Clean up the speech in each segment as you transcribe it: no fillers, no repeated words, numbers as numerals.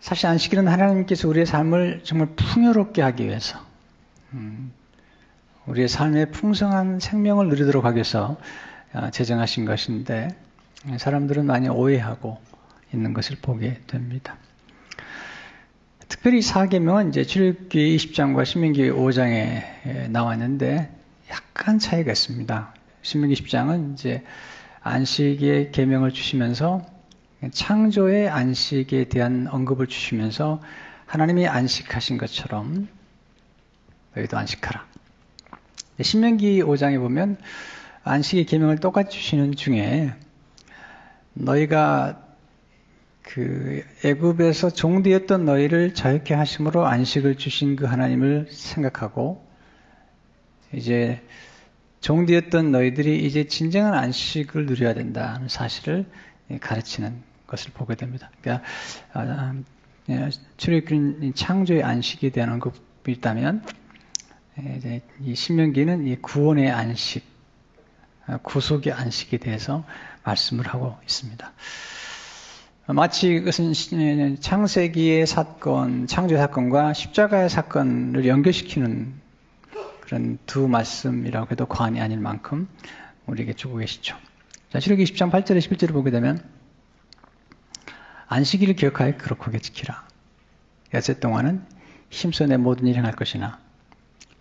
사실 안식일은 하나님께서 우리의 삶을 정말 풍요롭게 하기 위해서, 우리의 삶의 풍성한 생명을 누리도록 하기 위해서 제정하신 것인데, 사람들은 많이 오해하고 있는 것을 보게 됩니다. 특별히 4계명은 이제 출애굽기 20장과 신명기 5장에 나왔는데 약간 차이가 있습니다. 신명기 10장은 이제 안식의 계명을 주시면서 창조의 안식에 대한 언급을 주시면서 하나님이 안식하신 것처럼 너희도 안식하라. 신명기 5장에 보면 안식의 계명을 똑같이 주시는 중에 너희가 그 애굽에서 종되었던 너희를 자유케 하심으로 안식을 주신 그 하나님을 생각하고 이제 종되었던 너희들이 이제 진정한 안식을 누려야 된다는 사실을 가르치는 것을 보게 됩니다. 그러니까 출애굽기는 창조의 안식에 대한 언급이 있다면 이제 이 신명기는 이 구원의 안식, 구속의 안식에 대해서 말씀을 하고 있습니다. 마치 이것은 창세기의 사건, 창조의 사건과 십자가의 사건을 연결시키는 그런 두 말씀이라고 해도 과언이 아닐 만큼 우리에게 주고 계시죠. 자, 출애굽기 10장 8절에 11절을 보게 되면 안식일을 기억하여 거룩하게 지키라. 여섯 동안은 힘써 내 모든 일을 행할 것이나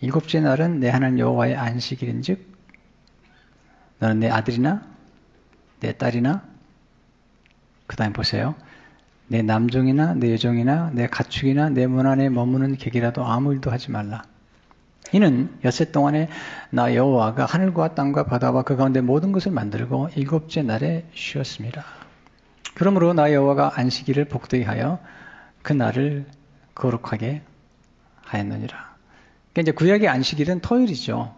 일곱째 날은 내 하나님 여호와의 안식일인즉 너는 내 아들이나 내 딸이나 그 다음에 보세요. 내 남종이나 내 여종이나 내 가축이나 내 문 안에 머무는 객이라도 아무 일도 하지 말라. 이는 엿새 동안에 나 여호와가 하늘과 땅과 바다와 그 가운데 모든 것을 만들고 일곱째 날에 쉬었습니다. 그러므로 나 여호와가 안식일을 복되게 하여 그 날을 거룩하게 하였느니라. 그러니까 이제 구약의 안식일은 토요일이죠.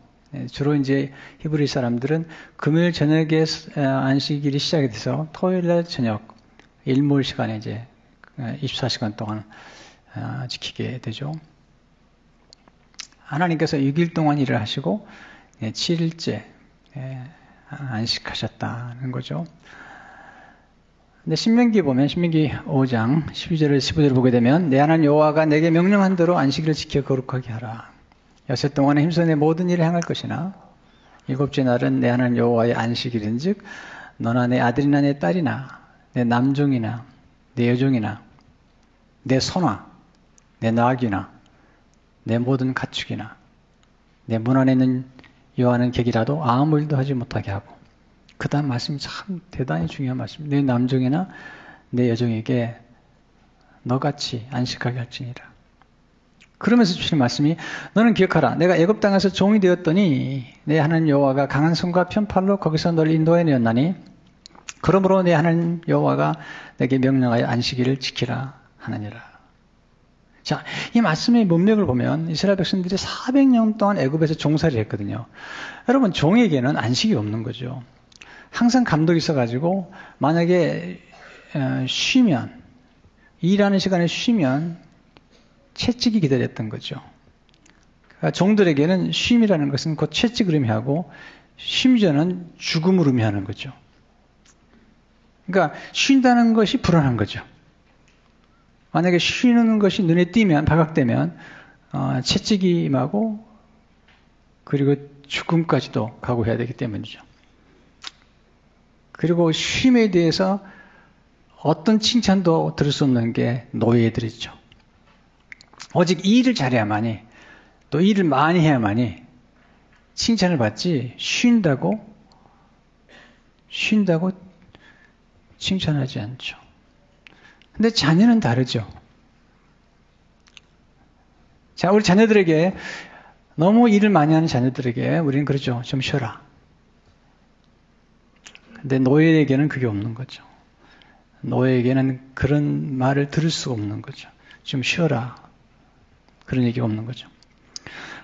주로 이제 히브리 사람들은 금요일 저녁에 안식일이 시작이 돼서 토요일 날 저녁 일몰 시간에 이제 24시간 동안 지키게 되죠. 하나님께서 6일 동안 일을 하시고 7일째 안식하셨다는 거죠. 근데 신명기 보면 신명기 5장 12절에서 15절을 보게 되면 내 하나님 여호와가 내게 명령한 대로 안식일을 지켜 거룩하게 하라. 여섯 동안에 힘써 내 모든 일을 행할 것이나 일곱째 날은 내 하나님 여호와의 안식일인즉 너나 내 아들이나 내 딸이나 내 남종이나 내 여종이나 내 소나 내 나귀나 내 모든 가축이나 내 문 안에 있는 여호와는 객이라도 아무 일도 하지 못하게 하고 그 다음 말씀이 참 대단히 중요한 말씀입니다. 내 남종이나 내 여종에게 너같이 안식하게 할지니라. 그러면서 주시는 말씀이 너는 기억하라. 내가 애굽 땅에서 종이 되었더니 내 하나님 여호와가 강한 손과 편팔로 거기서 너를 인도해내었나니 그러므로 내 하나님 여호와가 내게 명령하여 안식일을 지키라 하느니라. 자, 이 말씀의 문맥을 보면 이스라엘 백성들이 400년 동안 애굽에서 종살이를 했거든요. 여러분, 종에게는 안식이 없는 거죠. 항상 감독이 있어가지고 만약에 쉬면, 일하는 시간에 쉬면 채찍이 기다렸던 거죠. 그러니까 종들에게는 쉼이라는 것은 곧 채찍을 의미하고 심지어는 죽음을 의미하는 거죠. 그러니까 쉰다는 것이 불안한 거죠. 만약에 쉬는 것이 눈에 띄면, 발각되면 채찍이 임하고 그리고 죽음까지도 각오해야 되기 때문이죠. 그리고 쉼에 대해서 어떤 칭찬도 들을 수 없는 게 노예들이죠. 오직 일을 잘해야만이, 또 일을 많이 해야만이 칭찬을 받지 쉰다고 칭찬하지 않죠. 근데 자녀는 다르죠. 자, 우리 자녀들에게 너무 일을 많이 하는 자녀들에게 우리는 그러죠. 좀 쉬어라. 근데 노예에게는 그게 없는 거죠. 노예에게는 그런 말을 들을 수가 없는 거죠. 좀 쉬어라. 그런 얘기가 없는 거죠.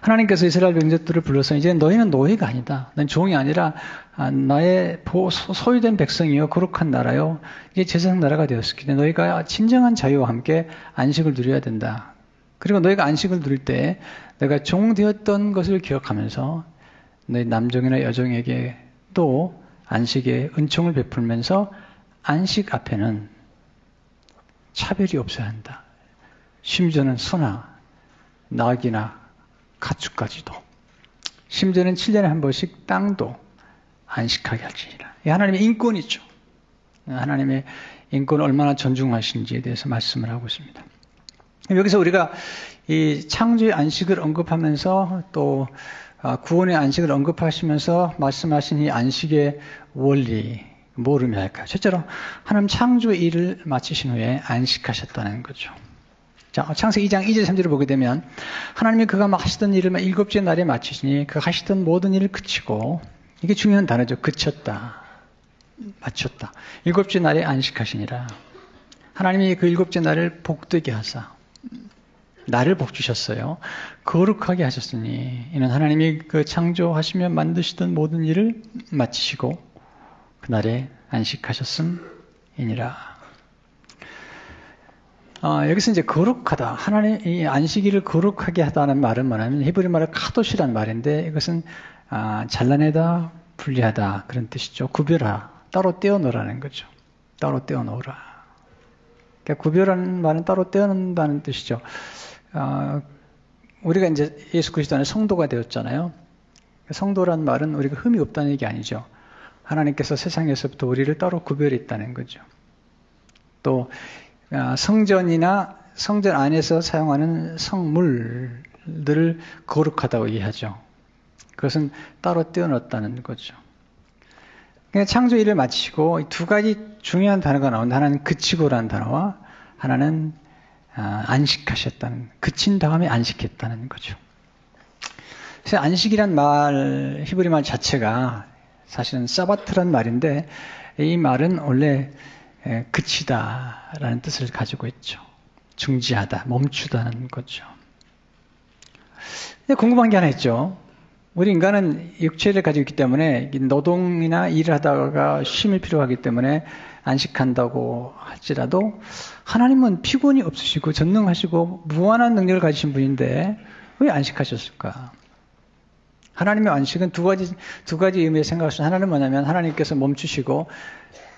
하나님께서 이스라엘 백성들을 불러서 이제 너희는 노예가 아니다. 넌 종이 아니라 나의 소유된 백성이요 거룩한 나라요. 이게 제사장 나라가 되었기 때문에 너희가 진정한 자유와 함께 안식을 누려야 된다. 그리고 너희가 안식을 누릴 때 내가 종 되었던 것을 기억하면서 너희 남종이나 여종에게 또 안식의 은총을 베풀면서 안식 앞에는 차별이 없어야 한다. 심지어는 소나 낙이나 가축까지도, 심지어는 7년에 한 번씩 땅도 안식하게 할지니라. 이 하나님의 인권이죠. 하나님의 인권을 얼마나 존중하시는지에 대해서 말씀을 하고 있습니다. 여기서 우리가 이 창조의 안식을 언급하면서 또 구원의 안식을 언급하시면서 말씀하신 이 안식의 원리, 뭘 의미할까요? 첫째로 하나님 창조의 일을 마치신 후에 안식하셨다는 거죠. 자, 창세기 2장 2절 3절을 보게 되면 하나님이 그가 막 하시던 일을 일곱째 날에 마치시니 그가 하시던 모든 일을 그치고, 이게 중요한 단어죠. 그쳤다, 마쳤다. 일곱째 날에 안식하시니라. 하나님이 그 일곱째 날을 복되게 하사 나를 복 주셨어요. 거룩하게 하셨으니 이는 하나님이 그 창조하시며 만드시던 모든 일을 마치시고 그날에 안식하셨음이니라. 여기서 이제 거룩하다, 하나님 이 안식일을 거룩하게 하다는 말은 뭐냐면 히브리 말로 카도시라는 말인데, 이것은 잘라내다, 분리하다 그런 뜻이죠. 구별하라, 따로 떼어놓으라는 거죠. 따로 떼어놓으라. 그러니까 구별하는 말은 따로 떼어놓는다는 뜻이죠. 우리가 이제 예수 그리스도 안에 성도가 되었잖아요. 성도란 말은 우리가 흠이 없다는 얘기 아니죠. 하나님께서 세상에서부터 우리를 따로 구별했다는 거죠. 또 성전이나 성전 안에서 사용하는 성물들을 거룩하다고 이해하죠. 그것은 따로 떼어놓았다는 거죠. 그러니까 창조 일을 마치시고 두 가지 중요한 단어가 나온다. 하나는 그치고라는 단어와 하나는 안식하셨다는, 그친 다음에 안식했다는 거죠. 그래서 안식이란 말, 히브리 말 자체가 사실은 사바트란 말인데, 이 말은 원래 그치다라는 뜻을 가지고 있죠. 중지하다, 멈추다는 거죠. 근데 궁금한 게 하나 있죠. 우리 인간은 육체를 가지고 있기 때문에 노동이나 일을 하다가 쉼이 필요하기 때문에 안식한다고 할지라도 하나님은 피곤이 없으시고 전능하시고 무한한 능력을 가지신 분인데 왜 안식하셨을까? 하나님의 안식은 두 가지 의미의 생각을 하시죠. 하나는 뭐냐면 하나님께서 멈추시고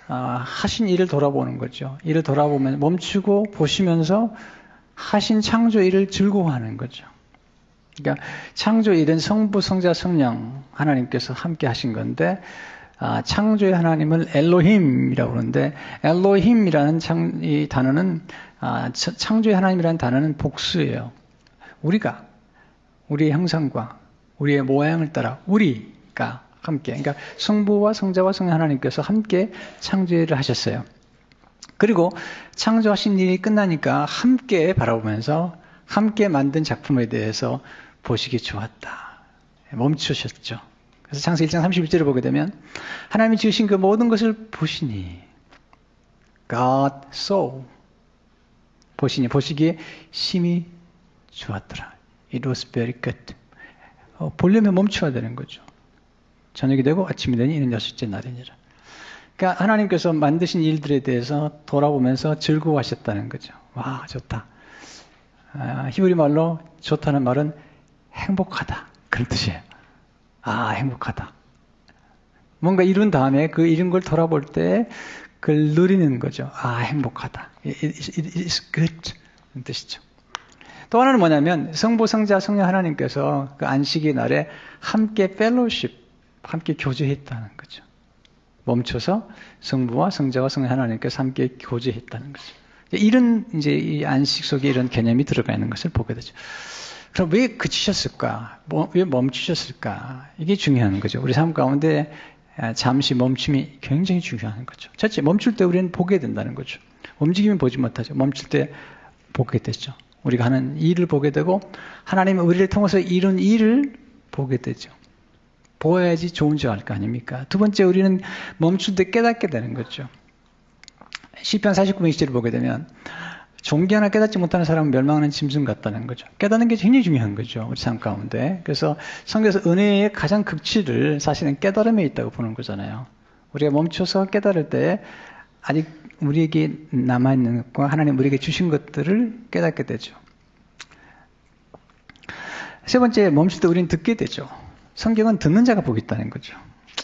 하신 일을 돌아보는 거죠. 일을 돌아보면 멈추고 보시면서 하신 창조 일을 즐거워하는 거죠. 그러니까 창조 일은 성부, 성자, 성령 하나님께서 함께 하신 건데, 창조의 하나님을 엘로힘이라고 그러는데, 엘로힘이라는 이 단어는 창조의 하나님이라는 단어는 복수예요. 우리가 우리의 형상과 우리의 모양을 따라 우리가 함께, 그러니까 성부와 성자와 성령 하나님께서 함께 창조를 하셨어요. 그리고 창조하신 일이 끝나니까 함께 바라보면서 함께 만든 작품에 대해서 보시기 좋았다. 멈추셨죠. 그래서 창세기 1장 31절을 보게 되면 하나님이 지으신 그 모든 것을 보시니, God saw, 보시기에 심히 좋았더라. It was very good. 보려면 멈춰야 되는 거죠. 저녁이 되고 아침이 되니 이는 여섯째 날이니라. 그러니까 하나님께서 만드신 일들에 대해서 돌아보면서 즐거워하셨다는 거죠. 와, 좋다. 히브리 말로 좋다는 말은 행복하다, 그런 뜻이에요. 행복하다. 뭔가 이룬 다음에 그 이룬 걸 돌아볼 때 그걸 누리는 거죠. 행복하다. It's good. 그런 뜻이죠. 또 하나는 뭐냐면 성부, 성자, 성령 하나님께서 그 안식의 날에 함께 펠로십, 함께 교제했다는 거죠. 멈춰서 성부와 성자와 성령 하나님께서 함께 교제했다는 거죠. 이런 이제 이 안식 속에 이런 개념이 들어가 있는 것을 보게 되죠. 그럼 왜 그치셨을까? 왜 멈추셨을까? 이게 중요한 거죠. 우리 삶 가운데 잠시 멈춤이 굉장히 중요한 거죠. 첫째, 멈출 때 우리는 보게 된다는 거죠. 움직이면 보지 못하죠. 멈출 때 보게 되죠. 우리가 하는 일을 보게 되고 하나님은 우리를 통해서 이룬 일을 보게 되죠. 보아야지 좋은 줄 알 거 아닙니까? 두 번째, 우리는 멈출 때 깨닫게 되는 거죠. 시편 49편 20절을 보게 되면 종기 하나 깨닫지 못하는 사람은 멸망하는 짐승 같다는 거죠. 깨닫는 게 굉장히 중요한 거죠. 우리 삶 가운데. 그래서 성경에서 은혜의 가장 극치를 사실은 깨달음에 있다고 보는 거잖아요. 우리가 멈춰서 깨달을 때 아직 우리에게 남아있는 것과 하나님 우리에게 주신 것들을 깨닫게 되죠. 세 번째, 멈출 때 우리는 듣게 되죠. 성경은 듣는 자가 복이 있다는 거죠.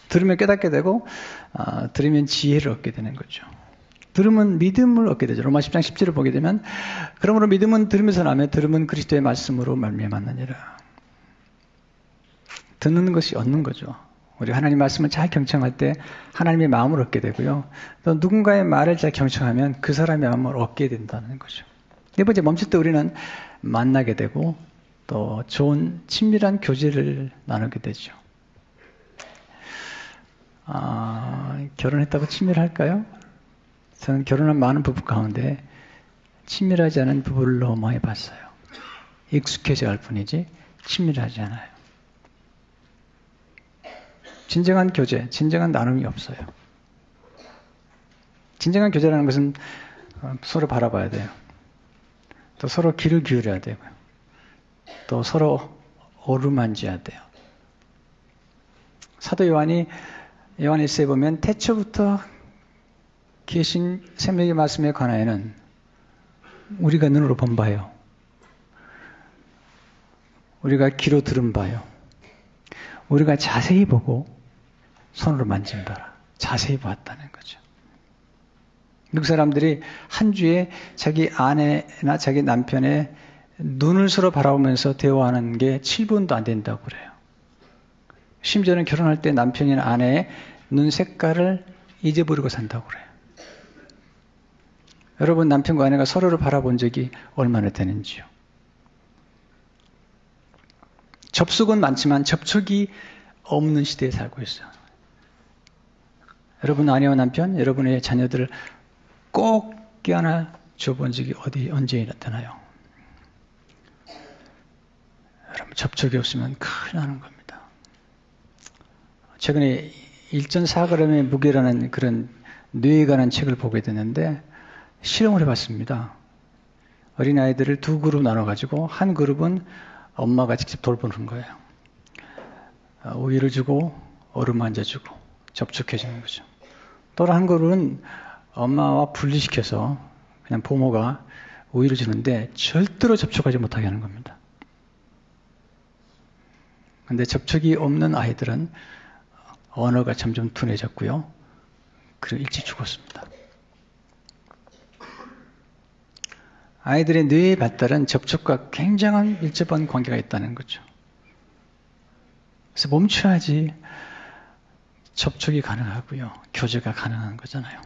들으면 깨닫게 되고 들으면 지혜를 얻게 되는 거죠. 들으면 믿음을 얻게 되죠. 로마 10장 10절을 보게 되면 그러므로 믿음은 들으면서 나며 들으면 그리스도의 말씀으로 말미암았느니라. 듣는 것이 얻는 거죠. 우리 하나님 말씀을 잘 경청할 때 하나님의 마음을 얻게 되고요. 또 누군가의 말을 잘 경청하면 그 사람의 마음을 얻게 된다는 거죠. 네 번째, 멈출 때 우리는 만나게 되고 또 좋은 친밀한 교제를 나누게 되죠. 결혼했다고 친밀할까요? 저는 결혼한 많은 부부 가운데 친밀하지 않은 부부를 너무 많이 봤어요. 익숙해져 갈 뿐이지 친밀하지 않아요. 진정한 교제, 진정한 나눔이 없어요. 진정한 교제라는 것은 서로 바라봐야 돼요. 또 서로 귀를 기울여야 되고요. 또 서로 어루만져야 돼요. 사도 요한일서에 보면 태초부터 계신 생명의 말씀에 관하여는 우리가 눈으로 본 바요. 우리가 귀로 들은 바요. 우리가 자세히 보고 손으로 만진 바라. 자세히 보았다는 거죠. 미국 사람들이 한 주에 자기 아내나 자기 남편의 눈을 서로 바라보면서 대화하는 게 7분도 안 된다고 그래요. 심지어는 결혼할 때 남편이나 아내의 눈 색깔을 잊어버리고 산다고 그래요. 여러분, 남편과 아내가 서로를 바라본 적이 얼마나 되는지요? 접속은 많지만 접촉이 없는 시대에 살고 있어요. 여러분 아내와 남편, 여러분의 자녀들을 꼭 껴안아 줘본 적이 언제 나타나요? 여러분, 접촉이 없으면 큰일 나는 겁니다. 최근에 1.4g의 무게라는 그런 뇌에 관한 책을 보게 됐는데 실험을 해봤습니다. 어린아이들을 두 그룹 나눠가지고 한 그룹은 엄마가 직접 돌보는 거예요. 우유를 주고 어루만져주고 접촉해주는 거죠. 또 한 그룹은 엄마와 분리시켜서 그냥 부모가 우유를 주는데 절대로 접촉하지 못하게 하는 겁니다. 그런데 접촉이 없는 아이들은 언어가 점점 둔해졌고요. 그리고 일찍 죽었습니다. 아이들의 뇌의 발달은 접촉과 굉장한 밀접한 관계가 있다는 거죠. 그래서 멈춰야지 접촉이 가능하고요. 교제가 가능한 거잖아요.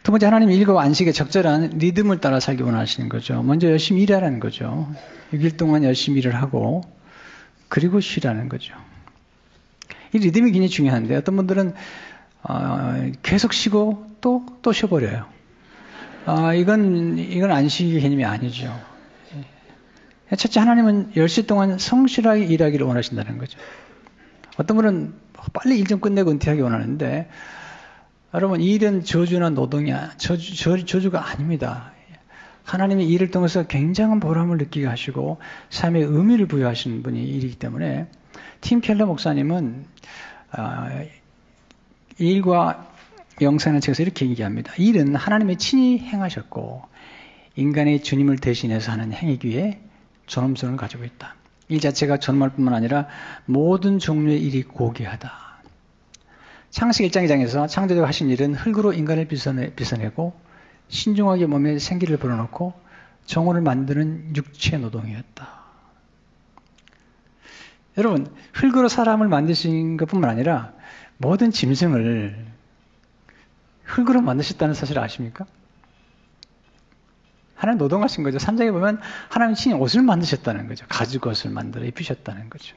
두 번째, 하나님이 일과 안식의 적절한 리듬을 따라 살기 원하시는 거죠. 먼저 열심히 일하라는 거죠. 6일 동안 열심히 일을 하고 그리고 쉬라는 거죠. 이 리듬이 굉장히 중요한데 어떤 분들은 계속 쉬고 또 쉬어버려요. 이건 안식의 개념이 아니죠. 첫째, 하나님은 10시 동안 성실하게 일하기를 원하신다는 거죠. 어떤 분은 빨리 일 좀 끝내고 은퇴하기 원하는데 여러분, 이 일은 저주나 노동이야. 저주가 아닙니다. 하나님이 일을 통해서 굉장한 보람을 느끼게 하시고 삶의 의미를 부여하시는 분이 일이기 때문에 팀 켈러 목사님은 일과 영생하는 책에서 이렇게 얘기합니다. 일은 하나님이 친히 행하셨고 인간의 주님을 대신해서 하는 행위기에 존엄성을 가지고 있다. 일 자체가 존엄할 뿐만 아니라 모든 종류의 일이 고귀하다. 창세기 1장 2장에서 창조주가 하신 일은 흙으로 인간을 빚어내고 신중하게 몸에 생기를 불어넣고 정혼을 만드는 육체 노동이었다. 여러분, 흙으로 사람을 만드신 것뿐만 아니라 모든 짐승을 흙으로 만드셨다는 사실을 아십니까? 하나님 노동하신 거죠. 3장에 보면 하나님 친히 옷을 만드셨다는 거죠. 가죽 옷을 만들어 입히셨다는 거죠.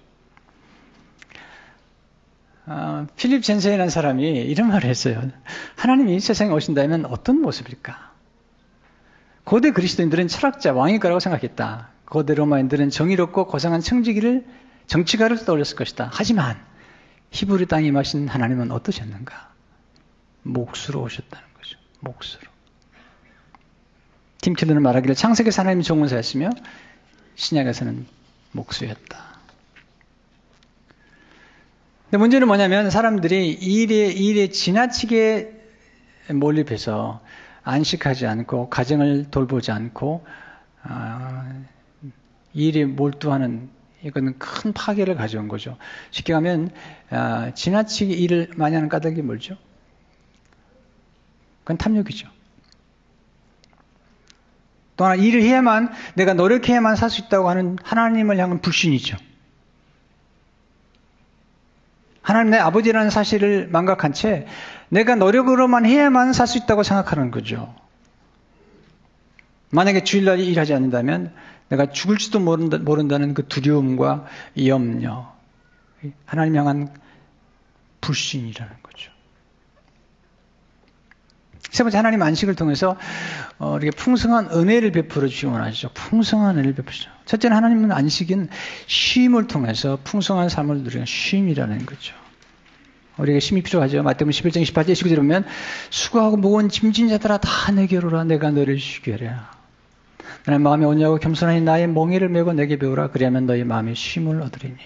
필립 젠센이라는 사람이 이런 말을 했어요. 하나님이 세상에 오신다면 어떤 모습일까? 고대 그리스도인들은 철학자, 왕일 거라고 생각했다. 고대 로마인들은 정의롭고 고상한 정치가를 떠올렸을 것이다. 하지만 히브리 땅에 임하신 하나님은 어떠셨는가? 몫으로 오셨다는 거죠. 몫으로. 팀 켈러는 말하기를 창세기에서 하나님이 종문사였으며 신약에서는 목수였다. 근데 문제는 뭐냐면 사람들이 일에 지나치게 몰입해서 안식하지 않고 가정을 돌보지 않고 일에 몰두하는 이거는 큰 파괴를 가져온 거죠. 쉽게 하면 지나치게 일을 많이 하는 까닭이 뭐죠? 그건 탐욕이죠. 또 하나, 일을 해야만, 내가 노력해야만 살 수 있다고 하는 하나님을 향한 불신이죠. 하나님 내 아버지라는 사실을 망각한 채 내가 노력으로만 해야만 살 수 있다고 생각하는 거죠. 만약에 주일날 일하지 않는다면 내가 죽을지도 모른다는 그 두려움과 염려, 하나님 향한 불신이라는 거죠. 세 번째, 하나님 안식을 통해서 우리에게 풍성한 은혜를 베풀어 주시기 원하시죠. 풍성한 은혜를 베푸시죠. 첫째는 하나님은 안식인 쉼을 통해서 풍성한 삶을 누리는 쉼이라는 거죠. 우리에게 쉼이 필요하죠. 마태복음 11장 28절 19절에 보면 수고하고 무거운 짐진 자들아 다 내게로 오라. 내가 너를 쉬게 하리라. 나의 마음에 온유하고 겸손하니 나의 멍에를 메고 내게 배우라. 그리하면 너희 마음에 쉼을 얻으리니.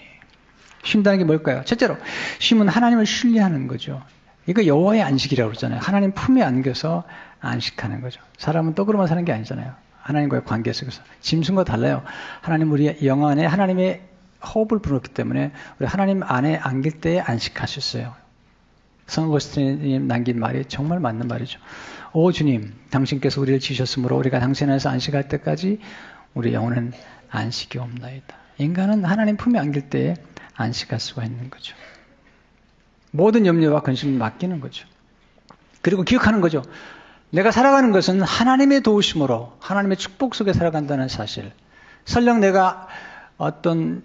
쉼다는 게 뭘까요? 첫째로 쉼은 하나님을 신뢰하는 거죠. 이거 여호와의 안식이라고 그러잖아요. 하나님 품에 안겨서 안식하는 거죠. 사람은 떡으로만 사는 게 아니잖아요. 하나님과의 관계 속에서. 짐승과 달라요. 하나님 우리 영 안에 하나님의 호흡을 불었기 때문에 우리 하나님 안에 안길 때에 안식할 수 있어요. 성 어거스틴이 남긴 말이 정말 맞는 말이죠. 오 주님, 당신께서 우리를 지으셨으므로 우리가 당신 안에서 안식할 때까지 우리 영혼은 안식이 없나이다. 인간은 하나님 품에 안길 때에 안식할 수가 있는 거죠. 모든 염려와 근심을 맡기는 거죠. 그리고 기억하는 거죠. 내가 살아가는 것은 하나님의 도우심으로 하나님의 축복 속에 살아간다는 사실. 설령 내가 어떤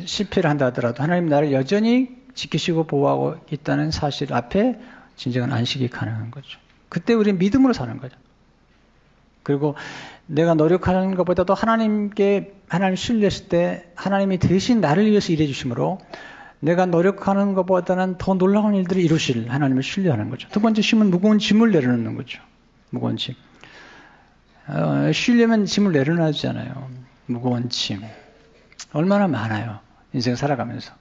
실패를 한다 하더라도 하나님 나를 여전히 지키시고 보호하고 있다는 사실 앞에 진정한 안식이 가능한 거죠. 그때 우리는 믿음으로 사는 거죠. 그리고 내가 노력하는 것보다도 하나님 신뢰했을 때 하나님이 대신 나를 위해서 일해 주심으로 내가 노력하는 것보다는 더 놀라운 일들을 이루실 하나님을 신뢰하는 거죠. 두 번째 쉼은 무거운 짐을 내려놓는 거죠. 무거운 짐. 쉬려면 짐을 내려놔야잖아요. 무거운 짐. 얼마나 많아요. 인생 살아가면서.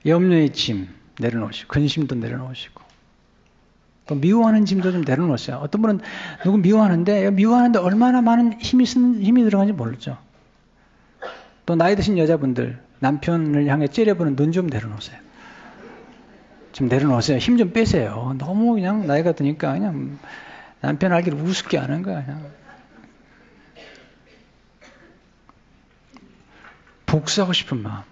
염려의 짐 내려놓으시고 근심도 내려놓으시고 또 미워하는 짐도 좀 내려놓으세요. 어떤 분은 누구 미워하는데 얼마나 많은 힘이 들어가는지 모르죠. 또 나이 드신 여자분들 남편을 향해 째려보는 눈 좀 내려놓으세요. 좀 내려놓으세요. 힘 좀 빼세요. 너무 그냥 나이가 드니까 그냥 남편 알기를 우습게 하는 거야. 그냥. 복수하고 싶은 마음.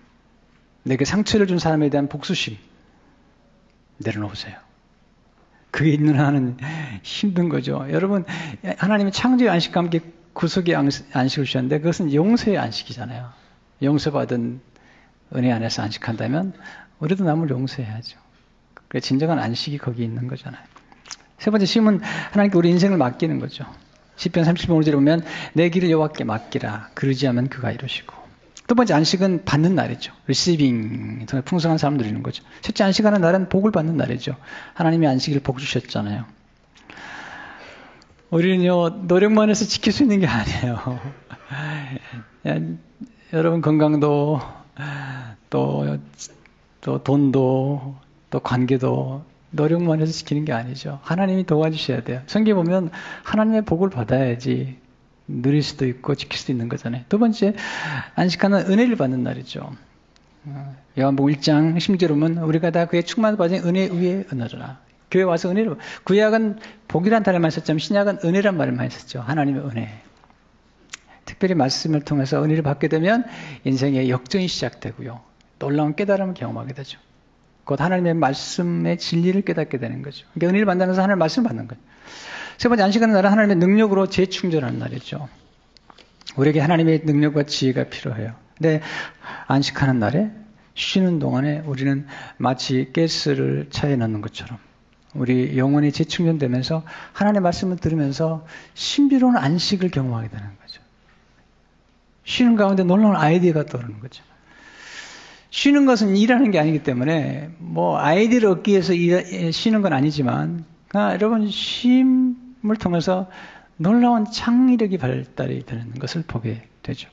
내게 상처를 준 사람에 대한 복수심. 내려놓으세요. 그게 있는 한은 힘든 거죠. 여러분, 하나님이 창조의 안식과 함께 구속의 안식을 주셨는데 그것은 용서의 안식이잖아요. 용서받은 은혜 안에서 안식한다면 우리도 남을 용서해야죠. 그래서 진정한 안식이 거기 있는 거잖아요. 세 번째 쉼은 하나님께 우리 인생을 맡기는 거죠. 시편 30편 5절에 보면 내 길을 여호와께 맡기라. 그러지 않으면 그가 이루시고. 두 번째 안식은 받는 날이죠. 리시빙, 풍성한 삶을 누리는 거죠. 첫째 안식하는 날은 복을 받는 날이죠. 하나님이 안식일을 복 주셨잖아요. 우리는요 노력만 해서 지킬 수 있는 게 아니에요. 여러분 건강도 또 돈도 또 관계도 노력만 해서 지키는 게 아니죠. 하나님이 도와주셔야 돼요. 성경에 보면 하나님의 복을 받아야지 누릴 수도 있고 지킬 수도 있는 거잖아요. 두 번째, 안식하는 은혜를 받는 날이죠. 요한복음 1장 16절에 보면 우리가 다 그의 충만을 받은 은혜 위에 은혜라. 교회 와서 은혜를 구약은 복이란 단어만 썼지만 신약은 은혜란 말을 많이 썼죠. 하나님의 은혜. 특별히 말씀을 통해서 은혜를 받게 되면 인생의 역전이 시작되고요. 놀라운 깨달음을 경험하게 되죠. 곧 하나님의 말씀의 진리를 깨닫게 되는 거죠. 그러니까 은혜를 받으면서 하나님의 말씀을 받는 거죠. 세 번째 안식하는 날은 하나님의 능력으로 재충전하는 날이죠. 우리에게 하나님의 능력과 지혜가 필요해요. 근데 안식하는 날에 쉬는 동안에 우리는 마치 가스를 차에 넣는 것처럼 우리 영혼이 재충전되면서 하나님의 말씀을 들으면서 신비로운 안식을 경험하게 되는 거죠. 쉬는 가운데 놀라운 아이디어가 떠오르는 거죠. 쉬는 것은 일하는 게 아니기 때문에 뭐 아이디어를 얻기 위해서 쉬는 건 아니지만 여러분 쉼을 통해서 놀라운 창의력이 발달이 되는 것을 보게 되죠.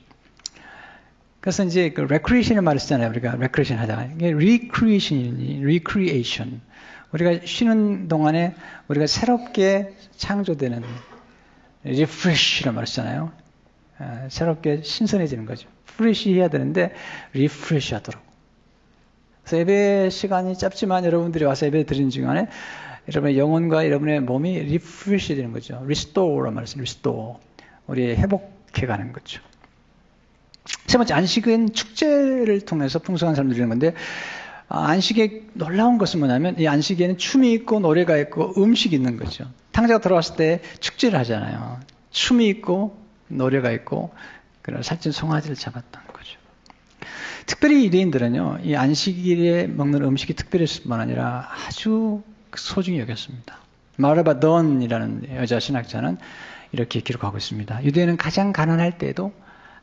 그래서 이제 그 recreation을 말했잖아요. 우리가 recreation 하다가 이게 recreation. 우리가 쉬는 동안에 우리가 새롭게 창조되는 refresh라고 말했잖아요. 새롭게 신선해지는 거죠. fresh 해야 되는데 refresh 하도록. 그래서 예배 시간이 짧지만 여러분들이 와서 예배 드리는 중간에 여러분의 영혼과 여러분의 몸이 리프레시 되는 거죠. 리스토어란 말이죠. 리스토어. 우리 회복해가는 거죠. 세 번째, 안식은 축제를 통해서 풍성한 삶을 누리는 건데, 안식의 놀라운 것은 뭐냐면, 이 안식에는 춤이 있고 노래가 있고 음식이 있는 거죠. 탕자가 들어왔을 때 축제를 하잖아요. 춤이 있고 노래가 있고, 그런 살찐 송아지를 잡았다는 거죠. 특별히 유대인들은요, 이 안식일에 먹는 음식이 특별했을 뿐만 아니라 아주 소중히 여겼습니다. 마르바 던이라는 여자 신학자는 이렇게 기록하고 있습니다. 유대인은 가장 가난할 때도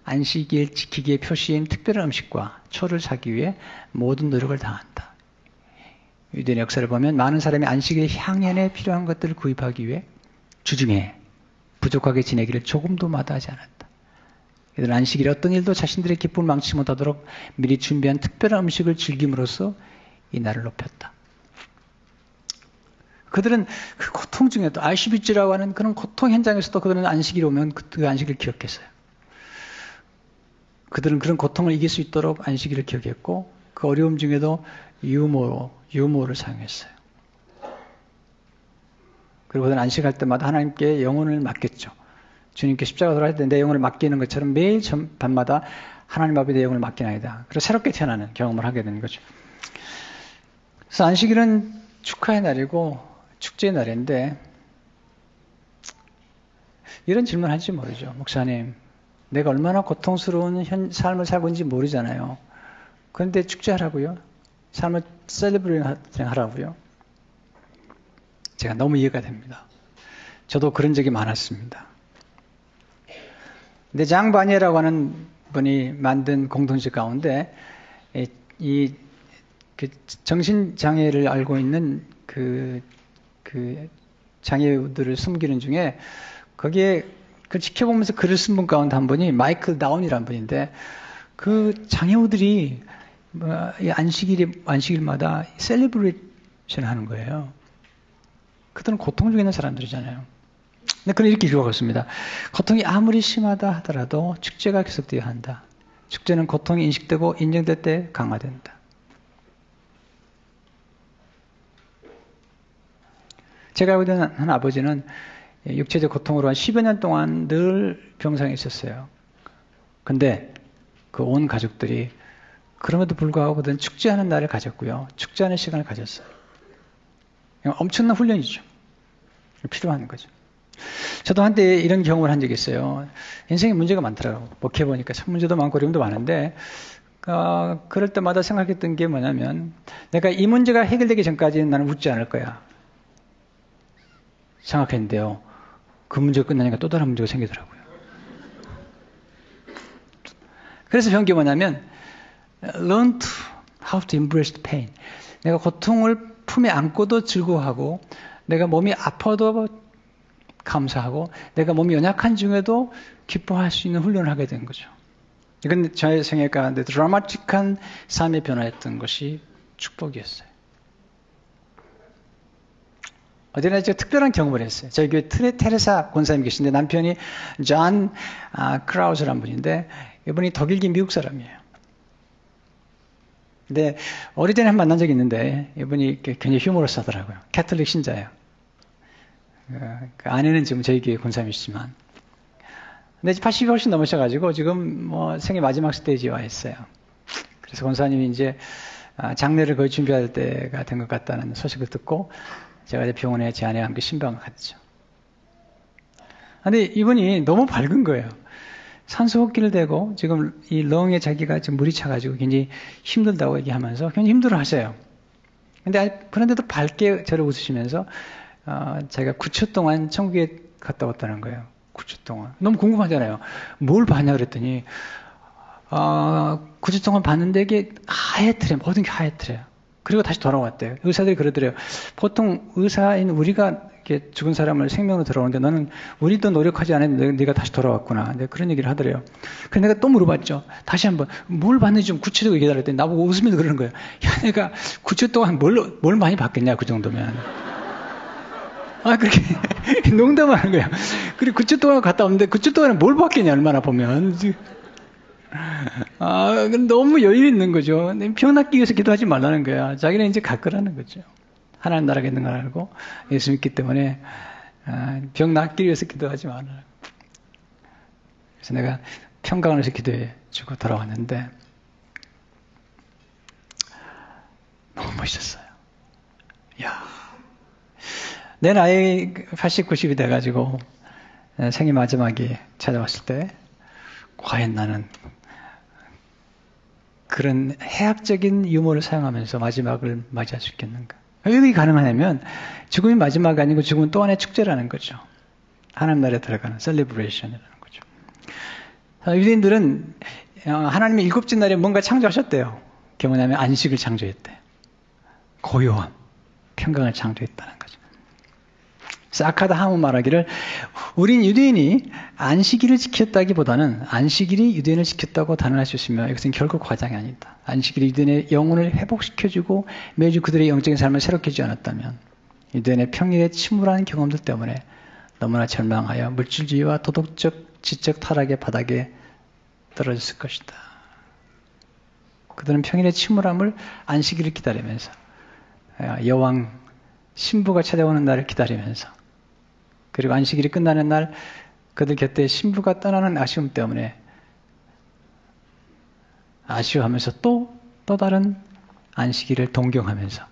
안식일 지키기의 표시인 특별한 음식과 초를 사기 위해 모든 노력을 다한다. 유대인의 역사를 보면 많은 사람이 안식일 향연에 필요한 것들을 구입하기 위해 주중에 부족하게 지내기를 조금도 마다하지 않았다. 이들은 안식일에 어떤 일도 자신들의 기쁨을 망치지 못하도록 미리 준비한 특별한 음식을 즐김으로써 이 날을 높였다. 그들은 그 고통 중에도 아우슈비츠라고 하는 그런 고통 현장에서도 그들은 안식일이 오면 그 안식일을 기억했어요. 그들은 그런 고통을 이길 수 있도록 안식일을 기억했고 그 어려움 중에도 유머를 사용했어요. 그리고 그들은 안식할 때마다 하나님께 영혼을 맡겼죠. 주님께 십자가 돌아갈 때 내 영혼을 맡기는 것처럼 매일 밤마다 하나님 앞에 내 영혼을 맡기나이다. 그래서 새롭게 태어나는 경험을 하게 되는 거죠. 그래서 안식일은 축하의 날이고 축제의 날인데 이런 질문 할지 모르죠. 목사님, 내가 얼마나 고통스러운 삶을 살고 있는지 모르잖아요. 그런데 축제하라고요? 삶을 셀러브레이팅 하라고요? 제가 너무 이해가 됩니다. 저도 그런 적이 많았습니다. 근데 장 바니에라고 하는 분이 만든 공동체 가운데 이 정신장애를 앓고 있는 그 장애우들을 섬기는 중에 거기에 그 지켜보면서 글을 쓴 분 가운데 한 분이 마이클 다운이라는 분인데 그 장애우들이 안식일마다 셀리브레이션 하는 거예요. 그들은 고통 중에 있는 사람들이잖아요. 근데 그는 이렇게 기록하고 있습니다. 고통이 아무리 심하다 하더라도 축제가 계속되어야 한다. 축제는 고통이 인식되고 인정될 때 강화된다. 제가 알고 있는 한 아버지는 육체적 고통으로 한 10여 년 동안 늘 병상에 있었어요. 근데 그 온 가족들이 그럼에도 불구하고 그들은 축제하는 날을 가졌고요. 축제하는 시간을 가졌어요. 엄청난 훈련이죠. 필요한 거죠. 저도 한때 이런 경험을 한 적이 있어요. 인생에 문제가 많더라고요. 목회해보니까 참 문제도 많고 어려움도 많은데 그럴 때마다 생각했던 게 뭐냐면 내가 이 문제가 해결되기 전까지는 나는 웃지 않을 거야 생각했는데요. 그 문제가 끝나니까 또 다른 문제가 생기더라고요. 그래서 배운 게 뭐냐면 learn how to embrace the pain. 내가 고통을 품에 안고도 즐거워하고 내가 몸이 아파도 감사하고 내가 몸이 연약한 중에도 기뻐할 수 있는 훈련을 하게 된 거죠. 이건 저의 생애 가운데 드라마틱한 삶의 변화였던 것이 축복이었어요. 어디나 제가 특별한 경험을 했어요. 저희 교회 테레사 권사님 계신데 남편이 존 크라우스라는 분인데 이분이 독일계 미국 사람이에요. 근데 오래전에 한 번 만난 적이 있는데 이분이 굉장히 휴머러스하더라고요. 캐톨릭 신자예요. 그 아내는 지금 저희 교회 권사님이시지만 근데 80이 훨씬 넘으셔가지고 지금 뭐 생애 마지막 스테이지에 와 있어요. 그래서 권사님이 이제 장례를 거의 준비할 때가 된 것 같다는 소식을 듣고 제가 이제 병원에 제 아내와 함께 신방을 갔죠. 근데 이분이 너무 밝은 거예요. 산소 호흡기를 대고 지금 이 렁에 자기가 지금 물이 차가지고 굉장히 힘들다고 얘기하면서 굉장히 힘들어 하셔요. 그런데도 밝게 저를 웃으시면서 자기가 9초 동안 천국에 갔다 왔다는 거예요. 9초 동안. 너무 궁금하잖아요. 뭘 봤냐 그랬더니 9초 동안 봤는데 이게 하얗더래요. 모든 게 하얗더래요. 그리고 다시 돌아왔대요. 의사들이 그러더래요. 보통 의사인 우리가 이렇게 죽은 사람을 생명으로 들어오는데 너는 우리도 노력하지 않았는데 네가 다시 돌아왔구나. 그런 얘기를 하더래요. 그래서 내가 또 물어봤죠. 다시 한번 뭘 봤는지 좀 구체적으로 얘기해달라 했더니 나보고 웃으면서 그러는 거예요. 야, 내가 9초 동안 뭘 많이 봤겠냐 그 정도면. 그렇게 농담하는 거예요. 그리고 9초 동안 갔다 왔는데 9초 동안에 뭘 봤겠냐 얼마나 보면. 너무 여유 있는 거죠. 병 낫기 위해서 기도하지 말라는 거야. 자기는 이제 갈 거라는 거죠. 하나님 나라가 있는 걸 알고 예수 믿기 때문에 병 낫기 위해서 기도하지 마라. 그래서 내가 평강을 위해서 기도해 주고 돌아왔는데 너무 멋있었어요. 야, 내 나이 80, 90이 돼가지고 생애 마지막에 찾아왔을 때 과연 나는 그런 해학적인 유머를 사용하면서 마지막을 맞이할 수 있겠는가? 왜 이게 가능하냐면 죽음이 마지막이 아니고 죽음은 또 하나의 축제라는 거죠. 하나님 나라에 들어가는 셀리브레이션이라는 거죠. 유대인들은 하나님이 일곱째 날에 뭔가 창조하셨대요. 그게 뭐냐면 안식을 창조했대요. 고요함, 평강을 창조했다는 거죠. 사카다 하문 말하기를 우린 유대인이 안식일을 지켰다기보다는 안식일이 유대인을 지켰다고 단언할 수 있으며 이것은 결코 과장이 아니다. 안식일이 유대인의 영혼을 회복시켜주고 매주 그들의 영적인 삶을 새롭게 해주지 않았다면 유대인의 평일에 침울한 경험들 때문에 너무나 절망하여 물질주의와 도덕적, 지적 타락의 바닥에 떨어졌을 것이다. 그들은 평일의 침울함을 안식일을 기다리면서 여왕 신부가 찾아오는 날을 기다리면서 그리고 안식일이 끝나는 날 그들 곁에 신부가 떠나는 아쉬움 때문에 아쉬워하면서 또 다른 안식일을 동경하면서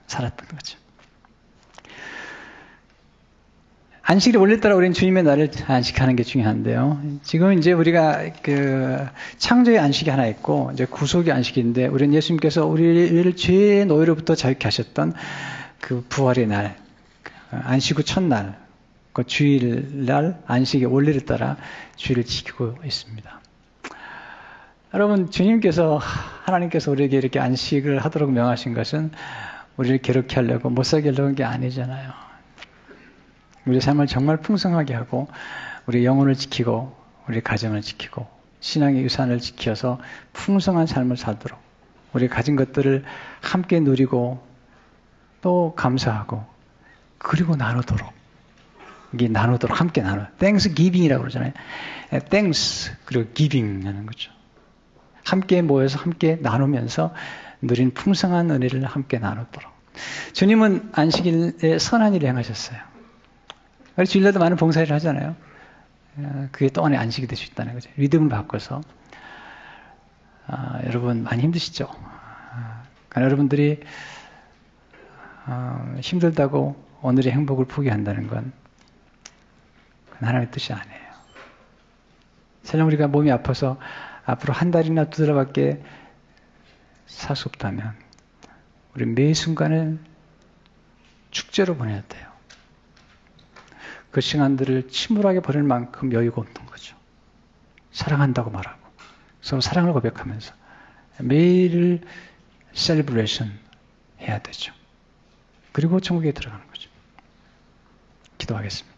살았던 거죠. 안식일이 원래 따라 우리는 주님의 날을 안식하는 게 중요한데요. 지금 이제 우리가 그 창조의 안식이 하나 있고 이제 구속의 안식인데 우리는 예수님께서 우리를 죄의 노예로부터 자유케 하셨던 그 부활의 날, 안식 후 첫날, 그 주일날 안식의 원리를 따라 주일을 지키고 있습니다. 여러분, 주님께서, 하나님께서 우리에게 이렇게 안식을 하도록 명하신 것은 우리를 괴롭게 하려고, 못 살게 하려고 한 게 아니잖아요. 우리 삶을 정말 풍성하게 하고, 우리 영혼을 지키고, 우리 가정을 지키고, 신앙의 유산을 지켜서 풍성한 삶을 살도록, 우리 가진 것들을 함께 누리고, 또 감사하고, 그리고 나누도록. 이게 나누도록, 함께 나눠. Thanksgiving이라고 그러잖아요. Thanks, 그리고 giving 하는 거죠. 함께 모여서 함께 나누면서 누린 풍성한 은혜를 함께 나누도록. 주님은 안식일에 선한 일을 행하셨어요. 주일날도 많은 봉사일을 하잖아요. 그게 또 하나의 안식이 될 수 있다는 거죠. 리듬을 바꿔서. 여러분 많이 힘드시죠? 여러분들이 힘들다고 오늘의 행복을 포기한다는 건 하나님의 뜻이 아니에요. 설령 우리가 몸이 아파서 앞으로 한 달이나 두 달밖에 살 수 없다면 우리 매 순간을 축제로 보내야 돼요. 그 시간들을 침울하게 보낼 만큼 여유가 없는 거죠. 사랑한다고 말하고 서로 사랑을 고백하면서 매일을 셀리브레이션 해야 되죠. 그리고 천국에 들어가는 거죠. 기도하겠습니다.